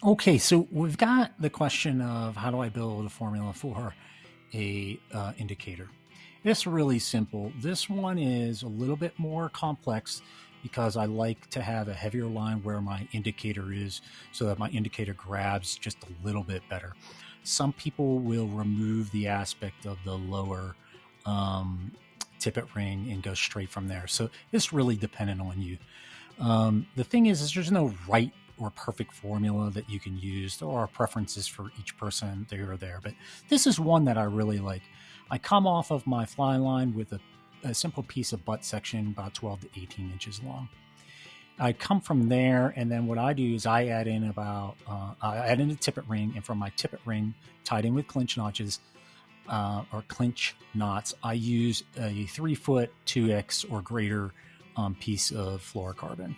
Okay, so we've got the question of how do I build a formula for a indicator. It's really simple. This one is a little bit more complex because I like to have a heavier line where my indicator is so that my indicator grabs just a little bit better. Some people will remove the aspect of the lower um, tippet ring and go straight from there. So it's really dependent on you. The thing is there's no right or perfect formula that you can use. There are preferences for each person there or there, but this is one that I really like. I come off of my fly line with a simple piece of butt section about 12 to 18 inches long. I come from there, and then what I do is I add in I add in a tippet ring, and from my tippet ring tied in with clinch notches or clinch knots, I use a 3 foot 2x or greater piece of fluorocarbon.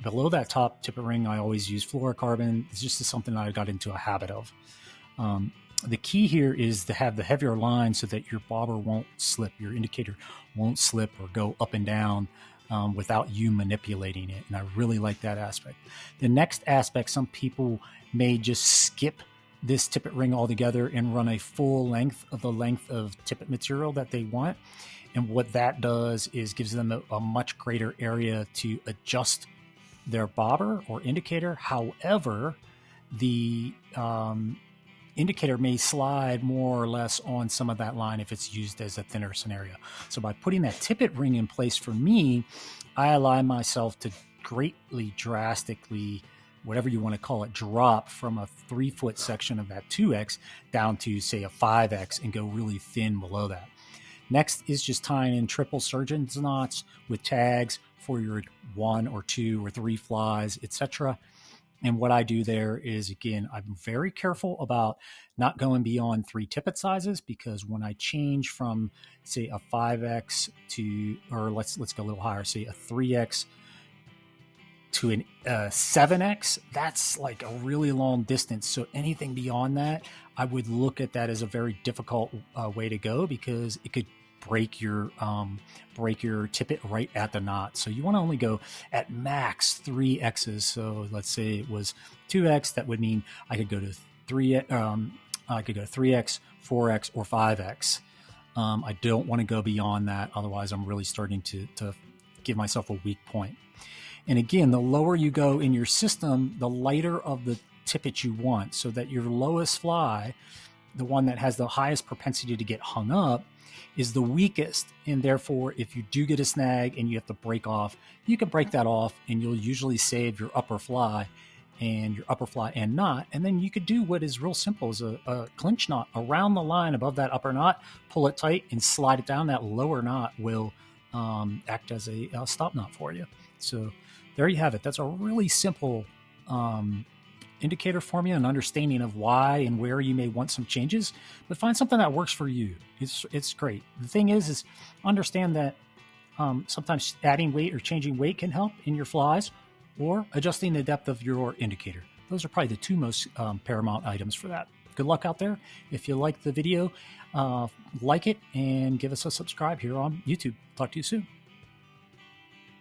Below that top tippet ring, I always use fluorocarbon. It's just something that I got into a habit of. The key here is to have the heavier line so that your bobber won't slip, your indicator won't slip or go up and down without you manipulating it. And I really like that aspect. The next aspect, some people may just skip this tippet ring altogether and run a full length of the length of tippet material that they want. And what that does is gives them a much greater area to adjust their bobber or indicator. However, the indicator may slide more or less on some of that line if it's used as a thinner scenario. So by putting that tippet ring in place for me, I allow myself to greatly, drastically, whatever you want to call it, drop from a 3 foot section of that 2X down to, say, a 5X and go really thin below that. Next is just tying in triple surgeon's knots with tags for your 1 or 2 or 3 flies, etc. And what I do there is, again, I'm very careful about not going beyond 3 tippet sizes, because when I change from, say, a 5X to, or let's go a little higher, say a 3X to a 7X, that's like a really long distance. So anything beyond that, I would look at that as a very difficult way to go, because it could break your tippet right at the knot. So you want to only go at max 3X's. So let's say it was 2X, that would mean I could go to 3X, 4X, or 5X. I don't want to go beyond that, otherwise I'm really starting to give myself a weak point. And again, the lower you go in your system, the lighter of the tippet you want, so that your lowest fly, the one that has the highest propensity to get hung up, is the weakest. And therefore, if you do get a snag and you have to break off, you can break that off, and you'll usually save your upper fly and knot. And then you could do what is real simple, is a clinch knot around the line above that upper knot, pull it tight and slide it down. That lower knot will act as a stop knot for you. So there you have it. That's a really simple indicator formula and understanding of why and where you may want some changes, but find something that works for you. It's great. The thing is understand that sometimes adding weight or changing weight can help in your flies, or adjusting the depth of your indicator. Those are probably the two most paramount items for that. Good luck out there. If you like the video, like it and give us a subscribe here on YouTube. Talk to you soon.